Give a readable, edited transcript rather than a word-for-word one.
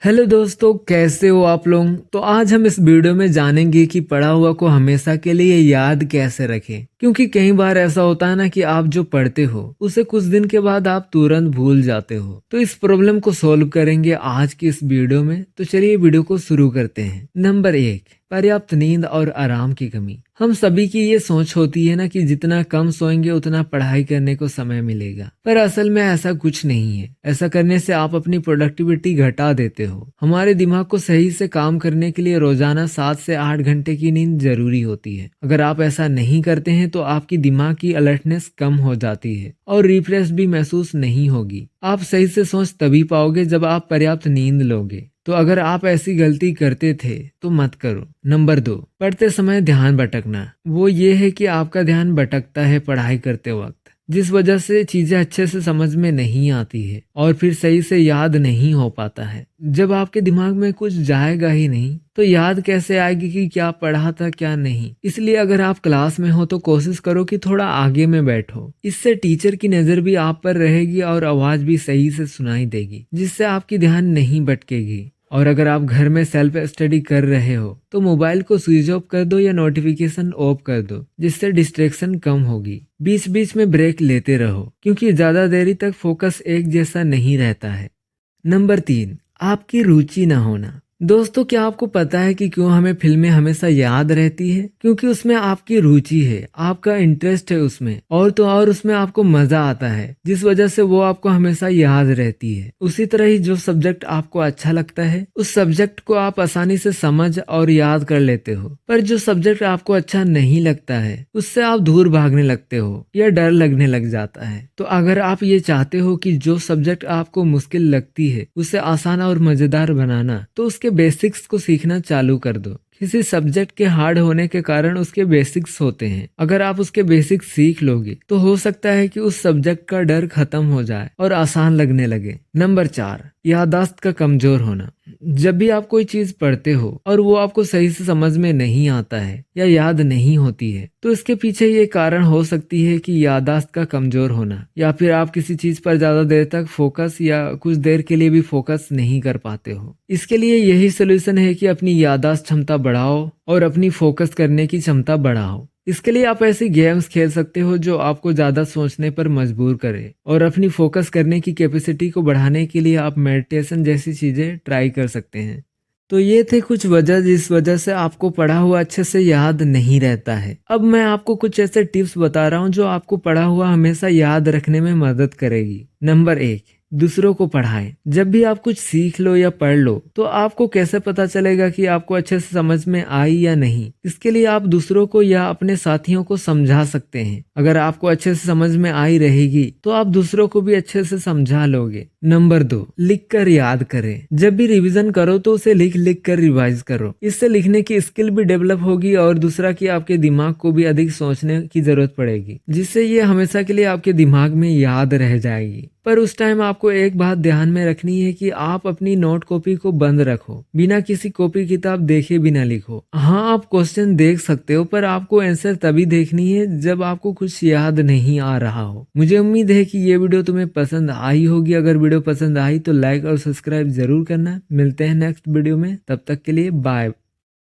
Hello दोस्तों, कैसे हो आप लोग। तो आज हम इस वीडियो में जानेंगे कि पढ़ा हुआ को हमेशा के लिए याद कैसे रखें। क्योंकि कई बार ऐसा होता है ना कि आप जो पढ़ते हो उसे कुछ दिन के बाद आप तुरंत भूल जाते हो। तो इस प्रॉब्लम को सॉल्व करेंगे आज की इस वीडियो में। तो चलिए वीडियो को शुरू करते हैं। नंबर 1, पर्याप्त नींद और आराम की कमी। हम सभी की ये सोच होती है ना कि जितना कम सोएंगे उतना पढ़ाई करने को समय मिलेगा, पर असल में ऐसा कुछ नहीं है। ऐसा करने से आप अपनी प्रोडक्टिविटी घटा देते हो। हमारे दिमाग को सही से काम करने के लिए रोजाना 7 से 8 घंटे की नींद जरूरी होती है। अगर आप ऐसा नहीं करते हैं तो आपकी दिमाग की अलर्टनेस कम हो जाती है और रिफ्रेश भी महसूस नहीं होगी। आप सही से सोच तभी पाओगे जब आप पर्याप्त नींद लोगे। तो अगर आप ऐसी गलती करते थे तो मत करो। नंबर 2, पढ़ते समय ध्यान भटकना। वो ये है कि आपका ध्यान भटकता है पढ़ाई करते वक्त, जिस वजह से चीजें अच्छे से समझ में नहीं आती है और फिर सही से याद नहीं हो पाता है। जब आपके दिमाग में कुछ जाएगा ही नहीं तो याद कैसे आएगी कि क्या पढ़ा था क्या नहीं। इसलिए अगर आप क्लास में हो तो कोशिश करो कि थोड़ा आगे में बैठो। इससे टीचर की नजर भी आप पर रहेगी और आवाज भी सही से सुनाई देगी, जिससे आपकी ध्यान नहीं भटकेगी। और अगर आप घर में सेल्फ स्टडी कर रहे हो तो मोबाइल को स्विच ऑफ कर दो या नोटिफिकेशन ऑफ कर दो, जिससे डिस्ट्रैक्शन कम होगी। बीच बीच में ब्रेक लेते रहो, क्योंकि ज्यादा देरी तक फोकस एक जैसा नहीं रहता है। नंबर 3, आपकी रुचि ना होना। दोस्तों, क्या आपको पता है कि क्यों हमें फिल्में हमेशा याद रहती है? क्योंकि उसमें आपकी रुचि है, आपका इंटरेस्ट है उसमें, और तो और उसमें आपको मजा आता है, जिस वजह से वो आपको हमेशा याद रहती है। उसी तरह ही जो सब्जेक्ट आपको अच्छा लगता है उस सब्जेक्ट को आप आसानी से समझ और याद कर लेते हो, पर जो सब्जेक्ट आपको अच्छा नहीं लगता है उससे आप दूर भागने लगते हो या डर लगने लग जाता है। तो अगर आप ये चाहते हो कि जो सब्जेक्ट आपको मुश्किल लगती है उसे आसान और मजेदार बनाना, तो उसके बेसिक्स को सीखना चालू कर दो। किसी सब्जेक्ट के हार्ड होने के कारण उसके बेसिक्स होते हैं। अगर आप उसके बेसिक्स सीख लोगे तो हो सकता है कि उस सब्जेक्ट का डर खत्म हो जाए और आसान लगने लगे। नंबर 4, याददाश्त का कमजोर होना। जब भी आप कोई चीज पढ़ते हो और वो आपको सही से समझ में नहीं आता है या याद नहीं होती है, तो इसके पीछे ये कारण हो सकती है कि याददाश्त का कमजोर होना, या फिर आप किसी चीज पर ज्यादा देर तक फोकस या कुछ देर के लिए भी फोकस नहीं कर पाते हो। इसके लिए यही सोल्यूशन है कि अपनी याददाश्त क्षमता बढ़ाओ और अपनी फोकस करने की क्षमता बढ़ाओ। इसके लिए आप ऐसी गेम्स खेल सकते हो जो आपको ज्यादा सोचने पर मजबूर करे, और अपनी फोकस करने की कैपेसिटी को बढ़ाने के लिए आप मेडिटेशन जैसी चीजें ट्राई कर सकते हैं। तो ये थे कुछ वजह जिस वजह से आपको पढ़ा हुआ अच्छे से याद नहीं रहता है। अब मैं आपको कुछ ऐसे टिप्स बता रहा हूँ जो आपको पढ़ा हुआ हमेशा याद रखने में मदद करेगी। नंबर 1, दूसरों को पढ़ाएं। जब भी आप कुछ सीख लो या पढ़ लो तो आपको कैसे पता चलेगा कि आपको अच्छे से समझ में आई या नहीं? इसके लिए आप दूसरों को या अपने साथियों को समझा सकते हैं। अगर आपको अच्छे से समझ में आई रहेगी तो आप दूसरों को भी अच्छे से समझा लोगे। नंबर 2, लिख कर याद करें। जब भी रिवीजन करो तो उसे लिख लिख कर रिवाइज करो। इससे लिखने की स्किल भी डेवलप होगी, और दूसरा कि आपके दिमाग को भी अधिक सोचने की जरूरत पड़ेगी, जिससे ये हमेशा के लिए आपके दिमाग में याद रह जाएगी। पर उस टाइम आपको एक बात ध्यान में रखनी है कि आप अपनी नोट कॉपी को बंद रखो, बिना किसी कॉपी किताब देखे बिना लिखो। हाँ, आप क्वेश्चन देख सकते हो, पर आपको आंसर तभी देखनी है जब आपको कुछ याद नहीं आ रहा हो। मुझे उम्मीद है कि ये वीडियो तुम्हें पसंद आई होगी। अगर वीडियो पसंद आई तो लाइक और सब्सक्राइब जरूर करना। मिलते हैं नेक्स्ट वीडियो में, तब तक के लिए बाय।